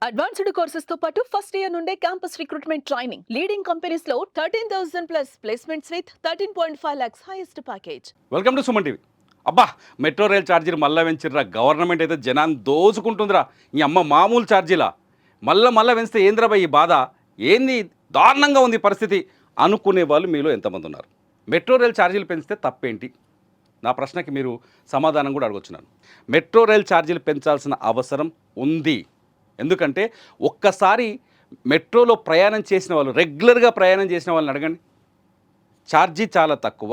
Advanced courses తో పాటు first year నుండే campus recruitment training leading companies లో 13,000 plus placements with 13.5 lakhs highest package. Welcome to Suman TV. అబ్బా, metro rail ఛార్జీలు మళ్ళా పెంచిర్రా. గవర్నమెంట్ అయితే జనాన్ని దోచుకుంటుందిరా. ఈ అమ్మ మామూలు ఛార్జీలా మళ్ళా పెంచితే ఏంద్రా ఈ బాధ, ఏంది దారుణంగా ఉంది పరిస్థితి అనుకునే వాళ్ళు మీలో ఎంతమంది ఉన్నారు? మెట్రో రైల్ ఛార్జీలు పెంచితే తప్పేంటి? నా ప్రశ్నకి మీరు సమాధానం కూడా అడగొచ్చున్నాను. మెట్రో రైల్ ఛార్జీలు పెంచాల్సిన అవసరం ఉంది. ఎందుకంటే ఒక్కసారి మెట్రోలో ప్రయాణం చేసిన వాళ్ళు, రెగ్యులర్గా ప్రయాణం చేసిన వాళ్ళని అడగండి. ఛార్జీ చాలా తక్కువ,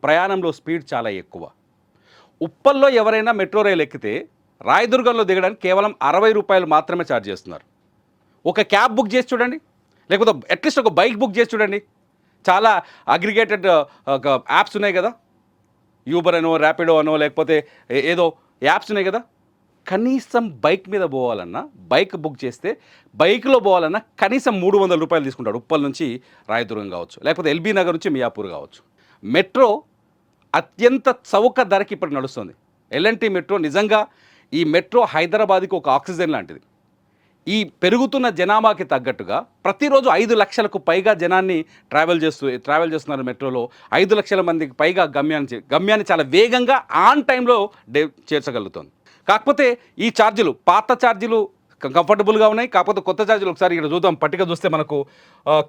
ప్రయాణంలో స్పీడ్ చాలా ఎక్కువ. ఉప్పల్లో ఎవరైనా మెట్రో రైలు ఎక్కితే రాయదుర్గంలో దిగడానికి కేవలం 60 రూపాయలు మాత్రమే ఛార్జ్ చేస్తున్నారు. ఒక క్యాబ్ బుక్ చేసి చూడండి, లేకపోతే అట్లీస్ట్ ఒక బైక్ బుక్ చేసి చూడండి. చాలా అగ్రిగేటెడ్ యాప్స్ ఉన్నాయి కదా, యూబర్ అనో, ర్యాపిడో అనో, లేకపోతే ఏదో యాప్స్ ఉన్నాయి కదా. కనీసం బైక్ మీద పోవాలన్నా, బైక్ బుక్ చేస్తే బైక్లో పోవాలన్నా కనీసం 300 రూపాయలు తీసుకుంటాడు. ఉప్పల్ నుంచి రాయదుర్గం కావచ్చు, లేకపోతే ఎల్బీ నగర్ నుంచి మియాపూర్ కావచ్చు. మెట్రో అత్యంత చౌక ధరకి ఇప్పుడు నడుస్తుంది. ఎల్ఎన్టీ మెట్రో నిజంగా, ఈ మెట్రో హైదరాబాద్కి ఒక ఆక్సిజన్ లాంటిది. ఈ పెరుగుతున్న జనాభాకి తగ్గట్టుగా ప్రతిరోజు 5 లక్షలకు పైగా జనాన్ని ట్రావెల్ చేస్తున్నారు మెట్రోలో. 5 లక్షల మందికి పైగా గమ్యాన్ని చాలా వేగంగా ఆన్ టైంలో చేర్చగలుగుతుంది. కాకపోతే ఈ ఛార్జీలు, పాత ఛార్జీలు కంఫర్టబుల్గా ఉన్నాయి. కాకపోతే కొత్త ఛార్జీలు ఒకసారి ఇక్కడ చూద్దాం. పట్టిక చూస్తే మనకు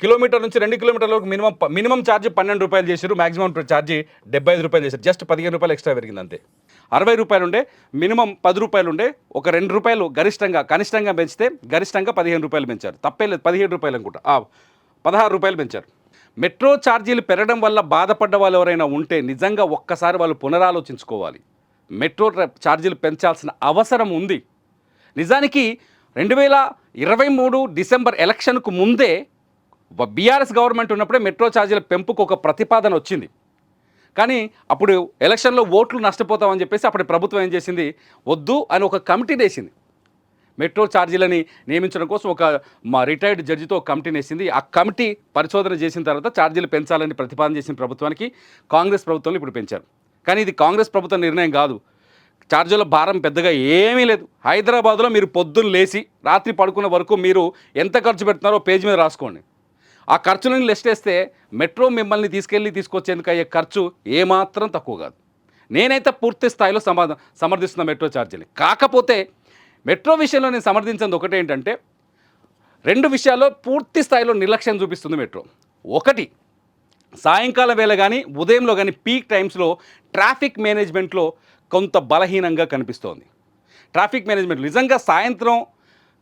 కిలోమీటర్ నుంచి 2 కిలోమీటర్ల వరకు మినిమం ఛార్జ్ 12 రూపాయలు చేశారు, మ్యాక్సిమం ఛార్జీ 75 రూపాయలు చేశారు. జస్ట్ 15 రూపాయలు ఎక్స్ట్రా పెరిగింది అంతే. 60 రూపాయలు ఉండే, మినిమం 10 రూపాయలు ఉండే, ఒక 2 రూపాయలు కనిష్టంగా పెంచితే గరిష్టంగా 15 రూపాయలు పెంచారు. తప్పే లేదు, 17 రూపాయలు అనుకుంటా, 16 రూపాయలు పెంచారు. మెట్రో ఛార్జీలు పెరగడం వల్ల బాధపడ్డ వాళ్ళు ఎవరైనా ఉంటే నిజంగా ఒక్కసారి వాళ్ళు పునరాలోచించుకోవాలి. మెట్రో ఛార్జీలు పెంచాల్సిన అవసరం ఉంది. నిజానికి 2023 డిసెంబర్ ఎలక్షన్కు ముందే బీఆర్ఎస్ గవర్నమెంట్ ఉన్నప్పుడే మెట్రో ఛార్జీల పెంపుకు ఒక ప్రతిపాదన వచ్చింది. కానీ అప్పుడు ఎలక్షన్లో ఓట్లు నష్టపోతామని చెప్పేసి అప్పటి ప్రభుత్వం ఏం చేసింది, వద్దు అని ఒక కమిటీని వేసింది. మెట్రో ఛార్జీలని నియమించడం కోసం ఒక రిటైర్డ్ జడ్జితో కమిటీని వేసింది. ఆ కమిటీ పరిశోధన చేసిన తర్వాత ఛార్జీలు పెంచాలని ప్రతిపాదన చేసిన ప్రభుత్వానికి కాంగ్రెస్ ప్రభుత్వంలో ఇప్పుడు పెంచారు. కానీ ఇది కాంగ్రెస్ ప్రభుత్వ నిర్ణయం కాదు. ఛార్జీల భారం పెద్దగా ఏమీ లేదు. హైదరాబాద్లో మీరు పొద్దున్న లేచి రాత్రి పడుకున్న వరకు మీరు ఎంత ఖర్చు పెడుతున్నారో పేజీ మీద రాసుకోండి. ఆ ఖర్చులను లిస్ట్ వేస్తే మెట్రో మిమ్మల్ని తీసుకొచ్చేందుకు అయ్యే ఖర్చు ఏమాత్రం తక్కువ కాదు. నేనైతే పూర్తి స్థాయిలో సమర్థిస్తున్న మెట్రో ఛార్జీని. కాకపోతే మెట్రో విషయంలో నేను సమర్థించింది ఒకటి ఏంటంటే, 2 విషయాల్లో పూర్తి స్థాయిలో నిర్లక్ష్యం చూపిస్తుంది మెట్రో. ఒకటి, సాయంకాలం వేళ కానీ ఉదయంలో కానీ పీక్ టైమ్స్లో ట్రాఫిక్ మేనేజ్మెంట్లో కొంత బలహీనంగా కనిపిస్తోంది. ట్రాఫిక్ మేనేజ్మెంట్ నిజంగా సాయంత్రం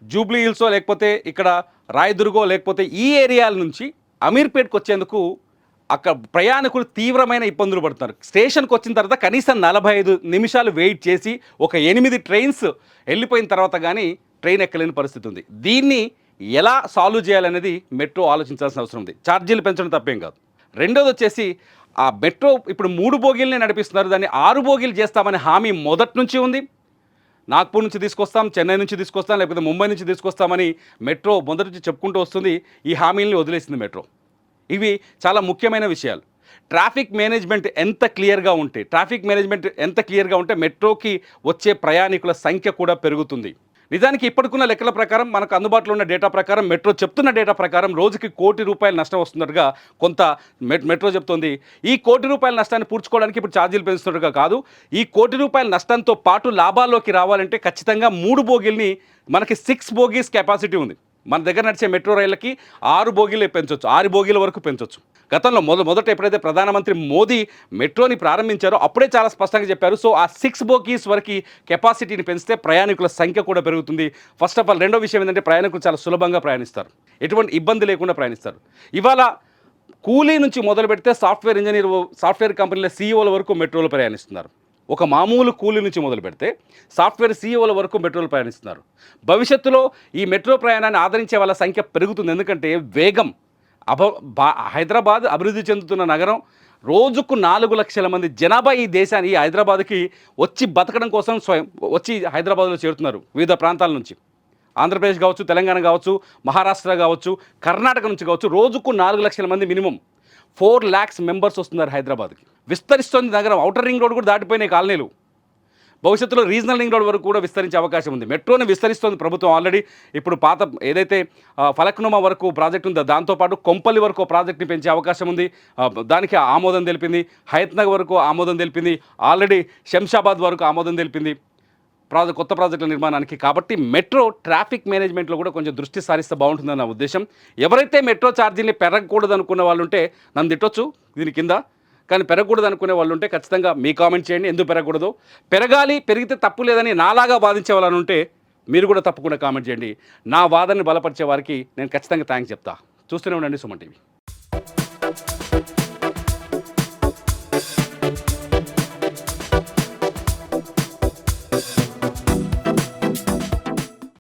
జూబ్లీ హిల్సో, లేకపోతే ఇక్కడ రాయదుర్గో, లేకపోతే ఈ ఏరియాల నుంచి అమీర్పేట్కి వచ్చేందుకు అక్కడ ప్రయాణికులు తీవ్రమైన ఇబ్బందులు పడుతున్నారు. స్టేషన్కి వచ్చిన తర్వాత కనీసం 45 నిమిషాలు వెయిట్ చేసి ఒక 8 ట్రైన్స్ వెళ్ళిపోయిన తర్వాత కానీ ట్రైన్ ఎక్కలేని పరిస్థితి ఉంది. దీన్ని ఎలా సాల్వ్ చేయాలనేది మెట్రో ఆలోచించాల్సిన అవసరం ఉంది. ఛార్జీలు పెంచడం తప్పేం కాదు. రెండోది వచ్చేసి, ఆ మెట్రో ఇప్పుడు 3 బోగీలనే నడిపిస్తున్నారు, దాన్ని 6 బోగీలు చేస్తామనే హామీ మొదటి నుంచి ఉంది. నాగ్పూర్ నుంచి తీసుకొస్తాం, చెన్నై నుంచి తీసుకొస్తాం, లేకపోతే ముంబై నుంచి తీసుకొస్తామని మెట్రో మొదటి నుంచి చెప్పుకుంటూ వస్తుంది. ఈ హామీల్ని వదిలేసింది మెట్రో. ఇవి చాలా ముఖ్యమైన విషయాలు. ట్రాఫిక్ మేనేజ్మెంట్ ఎంత క్లియర్గా ఉంటే మెట్రోకి వచ్చే ప్రయాణికుల సంఖ్య కూడా పెరుగుతుంది. నిజానికి ఇప్పటికున్న లెక్కల ప్రకారం, మనకు అందుబాటులో ఉన్న డేటా ప్రకారం, మెట్రో చెప్తున్న డేటా ప్రకారం రోజుకి 1 కోటి రూపాయలు నష్టం వస్తున్నట్టుగా కొంత మెట్రో చెప్తోంది. ఈ 1 కోటి రూపాయల నష్టాన్ని పూడ్చుకోవడానికి ఇప్పుడు ఛార్జీలు పెంచుతున్నట్టుగా కాదు. ఈ 1 కోటి రూపాయల నష్టంతో పాటు లాభాల్లోకి రావాలంటే ఖచ్చితంగా 3 బోగీల్ని, మనకి 6 బోగీస్ కెపాసిటీ ఉంది. మన దగ్గర నడిచే మెట్రో రైళ్ళకి 6 బోగీలు పెంచవచ్చు, 6 బోగీల వరకు పెంచవచ్చు. గతంలో మొదట ఎప్పుడైతే ప్రధానమంత్రి మోదీ మెట్రోని ప్రారంభించారో అప్పుడే చాలా స్పష్టంగా చెప్పారు. సో ఆ 6 బోగీస్ వరకు కెపాసిటీని పెంచితే ప్రయాణికుల సంఖ్య కూడా పెరుగుతుంది. First of all. రెండో విషయం ఏంటంటే, ప్రయాణికులు చాలా సులభంగా ప్రయాణిస్తారు, ఎటువంటి ఇబ్బంది లేకుండా ప్రయాణిస్తారు. ఇవాళ కూలీ నుంచి మొదలు పెడితే సాఫ్ట్వేర్ కంపెనీల సీఈఓల వరకు మెట్రోలో ప్రయాణిస్తున్నారు. ఒక మామూలు కూలీ నుంచి మొదలు పెడితే సాఫ్ట్వేర్ సీఈఓల వరకు మెట్రోలో ప్రయాణిస్తున్నారు. భవిష్యత్తులో ఈ మెట్రో ప్రయాణాన్ని ఆదరించే వాళ్ళ సంఖ్య పెరుగుతుంది. ఎందుకంటే వేగం, హైదరాబాద్ అభివృద్ధి చెందుతున్న నగరం. రోజుకు 4 లక్షల మంది జనాభా ఈ హైదరాబాద్కి వచ్చి బతకడం కోసం వచ్చి హైదరాబాద్లో చేరుతున్నారు వివిధ ప్రాంతాల నుంచి. ఆంధ్రప్రదేశ్ కావచ్చు, తెలంగాణ కావచ్చు, మహారాష్ట్ర కావచ్చు, కర్ణాటక నుంచి కావచ్చు. రోజుకు 4 లక్షల మంది మినిమం 4 lakhs మెంబర్స్ వస్తున్నారు హైదరాబాద్కి. విస్తరిస్తోంది నగరం. ఔటర్ రింగ్ రోడ్ కూడా దాటిపోయినాయి కాలనీలు. భవిష్యత్తులో రీజనల్ రింగ్ రోడ్ వరకు కూడా విస్తరించే అవకాశం ఉంది. మెట్రోని విస్తరిస్తోంది ప్రభుత్వం ఆల్రెడీ. ఇప్పుడు పాత ఏదైతే ఫలక్నుమా వరకు ప్రాజెక్ట్ ఉందో దాంతోపాటు కొంపల్లి వరకు ప్రాజెక్ట్ని పెంచే అవకాశం ఉంది. దానికి ఆమోదం తెలిపింది. హయత్నగర్ వరకు ఆమోదం తెలిపింది. ఆల్రెడీ శంషాబాద్ వరకు ఆమోదం తెలిపింది కొత్త ప్రాజెక్టుల నిర్మాణానికి. కాబట్టి మెట్రో ట్రాఫిక్ మేనేజ్మెంట్లో కూడా కొంచెం దృష్టి సారిస్తే బాగుంటుందని నా ఉద్దేశం. ఎవరైతే మెట్రో ఛార్జీని పెరగకూడదు అనుకున్న వాళ్ళు ఉంటే నన్ను తిట్టొచ్చు దీని కింద, కానీ పెరగకూడదు అనుకునే వాళ్ళు ఉంటే ఖచ్చితంగా మీ కామెంట్ చేయండి. ఎందుకు పెరగకూడదు, పెరగాలి, పెరిగితే తప్పు లేదని నాలాగా వాదించే వాళ్ళని ఉంటే మీరు కూడా తప్పకుండా కామెంట్ చేయండి. నా వాదనని బలపరిచే వారికి నేను ఖచ్చితంగా థ్యాంక్స్ చెప్తా. చూస్తూనే ఉండండి సుమన్ టీవీ.